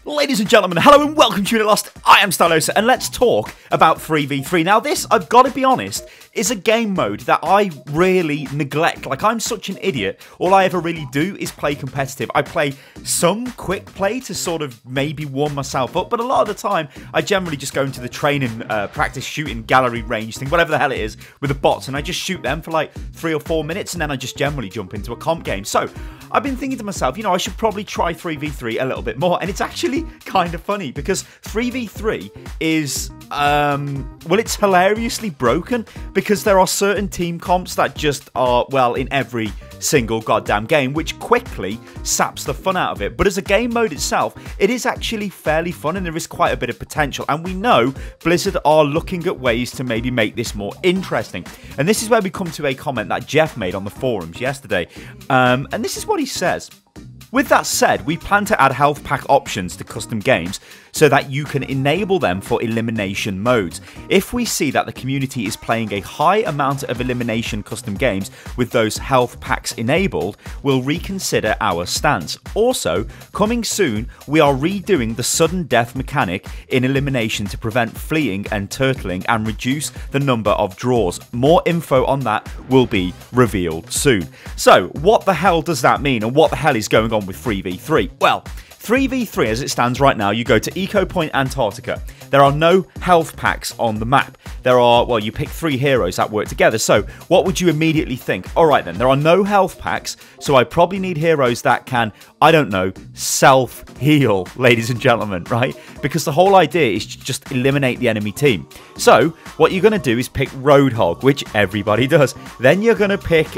Ladies and gentlemen, hello and welcome to Unit Lost. I am Stylosa, and let's talk about 3v3. Now this, I've got to be honest, is a game mode that I really neglect. Like, I'm such an idiot. All I ever really do is play competitive. I play some quick play to sort of maybe warm myself up, but a lot of the time, I generally just go into the training, practice shooting gallery range thing, whatever the hell it is, with the bots, and I just shoot them for like 3 or 4 minutes, and then I just generally jump into a comp game. So, I've been thinking to myself, you know, I should probably try 3v3 a little bit more, and it's actually kind of funny because 3v3 is, well, it's hilariously broken because there are certain team comps that just are, well, in every single goddamn game, which quickly saps the fun out of it. But as a game mode itself, it is actually fairly fun and there is quite a bit of potential. And we know Blizzard are looking at ways to maybe make this more interesting. And this is where we come to a comment that Jeff made on the forums yesterday. And this is what he says. With that said, we plan to add health pack options to custom games so that you can enable them for elimination modes. If we see that the community is playing a high amount of elimination custom games with those health packs enabled, we'll reconsider our stance. Also, coming soon, we are redoing the sudden death mechanic in elimination to prevent fleeing and turtling and reduce the number of draws. More info on that will be revealed soon. So, what the hell does that mean, and what the hell is going on with 3v3? Well, 3v3 as it stands right now, you go to Eco Point Antarctica. There are no health packs on the map. There are, well, you pick 3 heroes that work together. So what would you immediately think? All right then, there are no health packs, so I probably need heroes that can, I don't know, self-heal, ladies and gentlemen, right? Because the whole idea is to just eliminate the enemy team. So what you're going to do is pick Roadhog, which everybody does. Then you're going to pick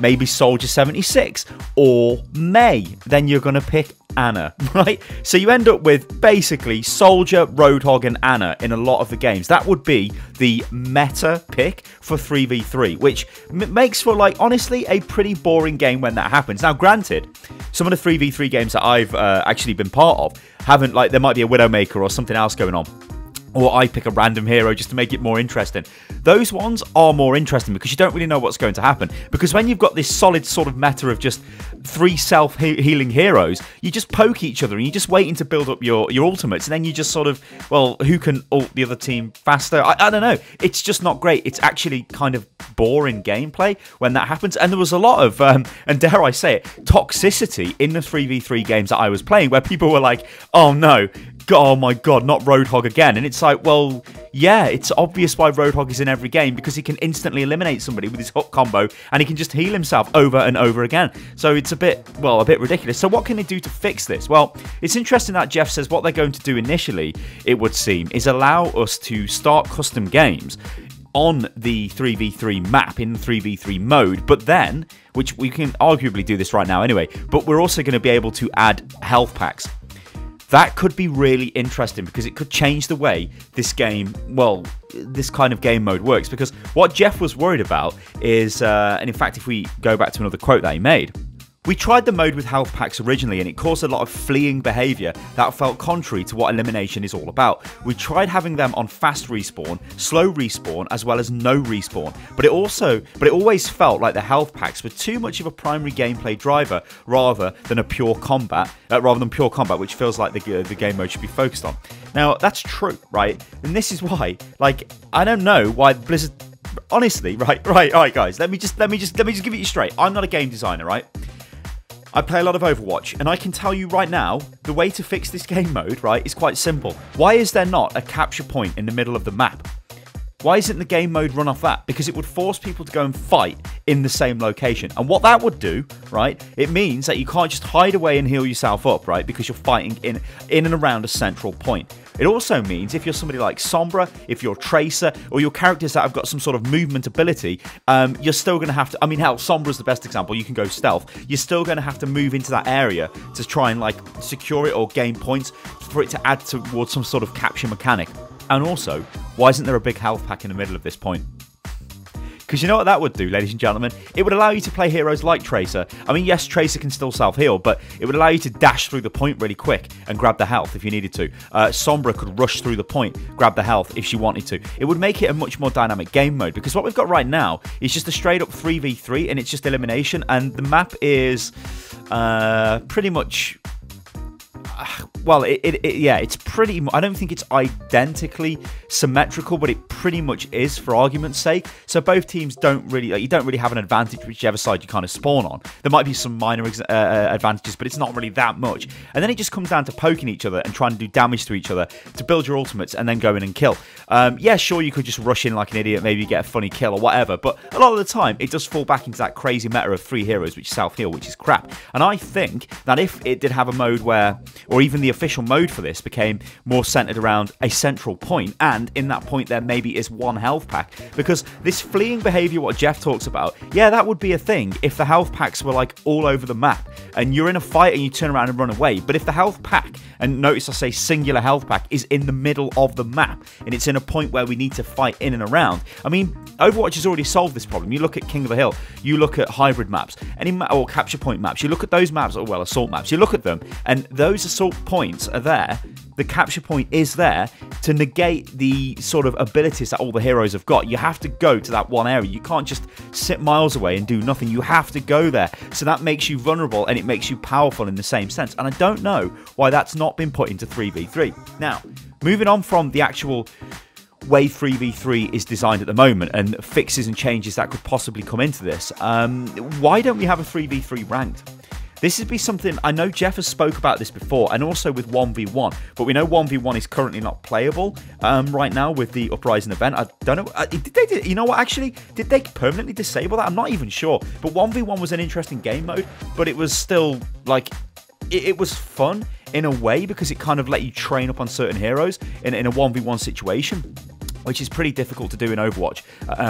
maybe Soldier 76 or May. Then you're going to pick Anna, right? So you end up with basically Soldier, Roadhog and Anna in a lot of the games. That would be the meta pick for 3v3, which makes for, like, honestly, a pretty boring game when that happens. Now, granted, some of the 3v3 games that I've actually been part of haven't, like, there might be a Widowmaker or something else going on. Or I pick a random hero just to make it more interesting. Those ones are more interesting because you don't really know what's going to happen. Because when you've got this solid sort of meta of just 3 self-healing heroes, you just poke each other and you're just waiting to build up your ultimates. And then you just sort of, well, who can ult the other team faster? I don't know. It's just not great. It's actually kind of boring gameplay when that happens. And there was a lot of, and dare I say it, toxicity in the 3v3 games that I was playing where people were like, oh no, oh my god, not Roadhog again. And it's like, well, yeah, it's obvious why Roadhog is in every game, because he can instantly eliminate somebody with his hook combo and he can just heal himself over and over again. So it's a bit, well, a bit ridiculous. So what can they do to fix this? Well, it's interesting that Jeff says what they're going to do initially, it would seem, is allow us to start custom games on the 3v3 map in 3v3 mode, but then, which we can arguably do this right now anyway, but we're also going to be able to add health packs. That could be really interesting because it could change the way this game, well, this kind of game mode works. Because what Jeff was worried about is, and in fact, if we go back to another quote that he made, we tried the mode with health packs originally and it caused a lot of fleeing behaviour that felt contrary to what elimination is all about. We tried having them on fast respawn, slow respawn, as well as no respawn, but it always felt like the health packs were too much of a primary gameplay driver rather than pure combat, which feels like the game mode should be focused on. Now that's true, right? And this is why, like, I don't know why Blizzard, honestly, right, guys, let me just give it you straight. I'm not a game designer, right? I play a lot of Overwatch, and I can tell you right now, the way to fix this game mode, right, is quite simple. Why is there not a capture point in the middle of the map? Why isn't the game mode run off that? Because it would force people to go and fight in the same location. And what that would do, right, it means that you can't just hide away and heal yourself up, right, because you're fighting in and around a central point. It also means if you're somebody like Sombra, if you're Tracer, or your characters that have got some sort of movement ability, you're still going to have to, I mean, hell, Sombra's the best example, you can go stealth. You're still going to have to move into that area to try and, like, secure it or gain points for it to add towards some sort of capture mechanic. And also, why isn't there a big health pack in the middle of this point? Because you know what that would do, ladies and gentlemen? It would allow you to play heroes like Tracer. I mean, yes, Tracer can still self-heal, but it would allow you to dash through the point really quick and grab the health if you needed to. Sombra could rush through the point, grab the health if she wanted to. It would make it a much more dynamic game mode, because what we've got right now is just a straight-up 3v3, and it's just elimination, and the map is pretty much... well, yeah, it's pretty. I don't think it's identically symmetrical, but it pretty much is for argument's sake. So both teams don't really, like, you don't really have an advantage whichever side you kind of spawn on. There might be some minor advantages, but it's not really that much. And then it just comes down to poking each other and trying to do damage to each other to build your ultimates and then go in and kill. Yeah, sure, you could just rush in like an idiot, maybe get a funny kill or whatever, but a lot of the time it does fall back into that crazy meta of 3 heroes which self-heal, which is crap. And I think that if it did have a mode where, or even the official mode for this became more centered around a central point, and in that point there maybe is one health pack, because this fleeing behavior, what Jeff talks about, yeah, that would be a thing if the health packs were like all over the map and you're in a fight and you turn around and run away. But if the health pack, and notice I say singular health pack, is in the middle of the map and it's in a point where we need to fight in and around, I mean, Overwatch has already solved this problem. You look at King of the Hill, you look at hybrid maps, or capture point maps, you look at those maps, or well, assault maps, you look at them, and those assault points are there, the capture point is there to negate the sort of abilities that all the heroes have got. You have to go to that one area. You can't just sit miles away and do nothing. You have to go there. So that makes you vulnerable and it makes you powerful in the same sense. And I don't know why that's not been put into 3v3. Now, moving on from the actual way 3v3 is designed at the moment and fixes and changes that could possibly come into this, why don't we have a 3v3 ranked? This would be something, I know Jeff has spoke about this before, and also with 1v1, but we know 1v1 is currently not playable right now with the Uprising event. I don't know, you know what, actually, did they permanently disable that? I'm not even sure, but 1v1 was an interesting game mode, but it was still, like, it was fun in a way because it kind of let you train up on certain heroes in a 1v1 situation, which is pretty difficult to do in Overwatch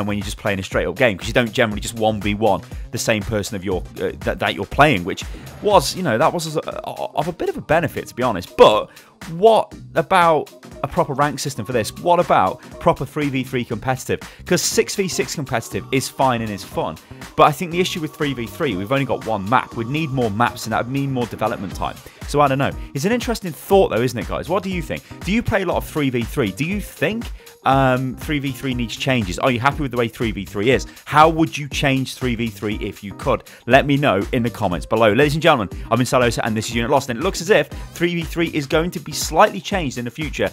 when you're just playing a straight-up game, because you don't generally just 1v1 the same person of your that you're playing, which was, you know, that was of a bit of a benefit, to be honest. But what about a proper rank system for this? What about proper 3v3 competitive? Because 6v6 competitive is fine and is fun, but I think the issue with 3v3, we've only got one map. We'd need more maps, and that would mean more development time. So I don't know. It's an interesting thought, though, isn't it, guys? What do you think? Do you play a lot of 3v3? Do you think 3v3 needs changes? Are you happy with the way 3v3 is? How would you change 3v3 if you could? Let me know in the comments below. Ladies and gentlemen, I've been Stylosa and this is Unit Lost, and it looks as if 3v3 is going to be slightly changed in the future.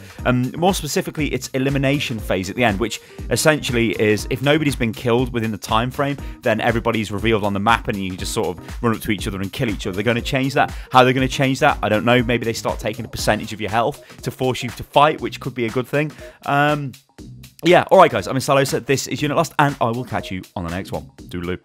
More specifically, its elimination phase at the end, which essentially is if nobody's been killed within the time frame, then everybody's revealed on the map and you just sort of run up to each other and kill each other. They're going to change that. How they're going to change that, I don't know. Maybe they start taking a percentage of your health to force you to fight, which could be a good thing. Yeah, alright guys, I'm Stylosa, this is Unit Lost, and I will catch you on the next one. Doodaloo.